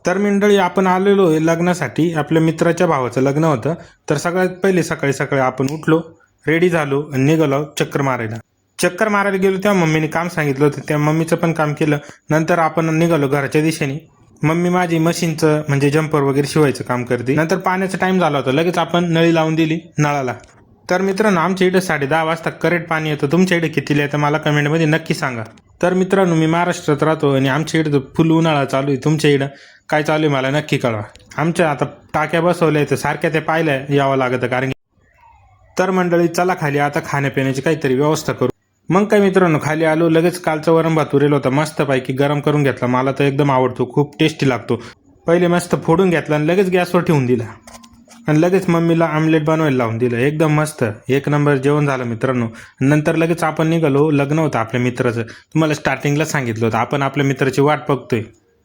तर मंडळी आपण आलेलो आहे लग्नासाठी. आपल्या मित्राच्या भावाचं लग्न होतं. तर सगळ्यात पहिले सकाळी सकाळी आपण उठलो, रेडी झालो आणि निघालो चक्कर मारायला. चक्कर मारायला गेलो तेव्हा मम्मीने काम सांगितलं होतं, त्या मम्मीचं पण काम केलं. नंतर आपण निघालो घराच्या दिशेने. मम्मी माझी मशीनचं म्हणजे जम्पर वगैरे शिवायचं काम करते. नंतर पाण्याचा टाइम झाला होता, लगेच आपण नळी लावून दिली नळाला. तर मित्रांनो, आमच्या इकडे 10:30 वाजता करेक्ट पाणी येतं. तुमच्या इकडे कितीला येतं मला कमेंटमध्ये नक्की सांगा. तर मित्रांनो, मी महाराष्ट्रात राहतो आणि आमच्या इकडे फुल उन्हाळा चालू आहे. तुमच्या इकडं काय चालू आहे मला नक्की कळवा. आमच्या आता टाक्या बसवल्या तर सारख्या त्या पाहायला यावं लागतं कारण तर मंडळी चला खाली आता खाण्यापिण्याची काहीतरी व्यवस्था करू. मग काय मित्रांनो, खाली आलो. लगेच कालचा वरण भात उरेल होता, मस्तपैकी गरम करून घेतला. मला तर एकदम आवडतो, खूप टेस्टी लागतो. पहिले मस्त फोडून घेतला आणि लगेच गॅसवर ठेवून दिला आणि लगेच मम्मीला आमलेट बनवायला लावून दिलं. एकदम मस्त एक नंबर जेवण झालं मित्रांनो. नंतर लगेच आपण निघालो. लग्न होतं आपल्या मित्राचं. तुम्हाला स्टार्टिंगला सांगितलं होतं आपण आपल्या मित्राची वाट बघतोय.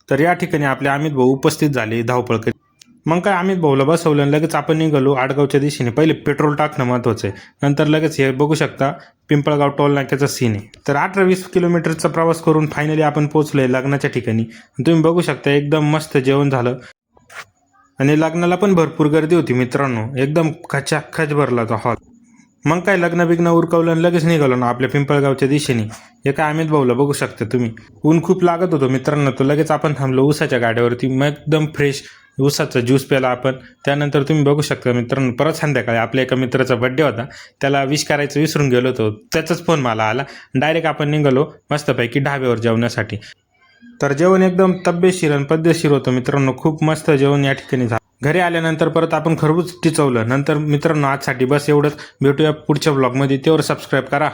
तर या ठिकाणी आपले अमित भाऊ उपस्थित झाले धावपळ करीत. मग काय अमित भाऊला बसवलं आणि लगेच आपण निघालो आडगावच्या दिशेने. पहिले पेट्रोल टाकणं महत्त्वाचं आहे. नंतर लगेच हे बघू शकता पिंपळगाव टोल नाक्याचा सीन आहे. तर 18-20 किलोमीटरचा प्रवास करून फायनली आपण पोहोचलोय लग्नाच्या ठिकाणी. तुम्ही बघू शकता एकदम मस्त जेवण झालं आणि लग्नाला पण भरपूर गर्दी होती मित्रांनो. एकदम खचाखच भरला होता हॉल. मग काय लग्न बिग्न उरकवलं आणि लगेच निघालो ना आपल्या पिंपळगावच्या दिशेने. एका अमित भाऊला बघू शकता तुम्ही. ऊन खूप लागत होतं मित्रांनो, तर लगेच आपण थांबलो ऊसाच्या गाड्यावरती. मग एकदम फ्रेश ऊसाचा ज्यूस प्याला आपण. त्यानंतर तुम्ही बघू शकता मित्रांनो, परत संध्याकाळी आपल्या एका मित्राचा बड्डे होता. त्याला विश करायचं विसरून गेलो होतो. त्याचाच फोन मला आला. डायरेक्ट आपण निघालो मस्तपैकी ढाब्यावर जेवण्यासाठी. तर जेवण एकदम तब्येतशीर आणि पद्धतशीर होतं मित्रांनो. खूप मस्त जेवण या ठिकाणी झालं. घरी आल्यानंतर परत आपण खरबूज टिचवलं. नंतर मित्रांनो आजसाठी बस एवढंच. भेटूया पुढच्या ब्लॉगमध्ये. तेवढं सबस्क्राईब करा.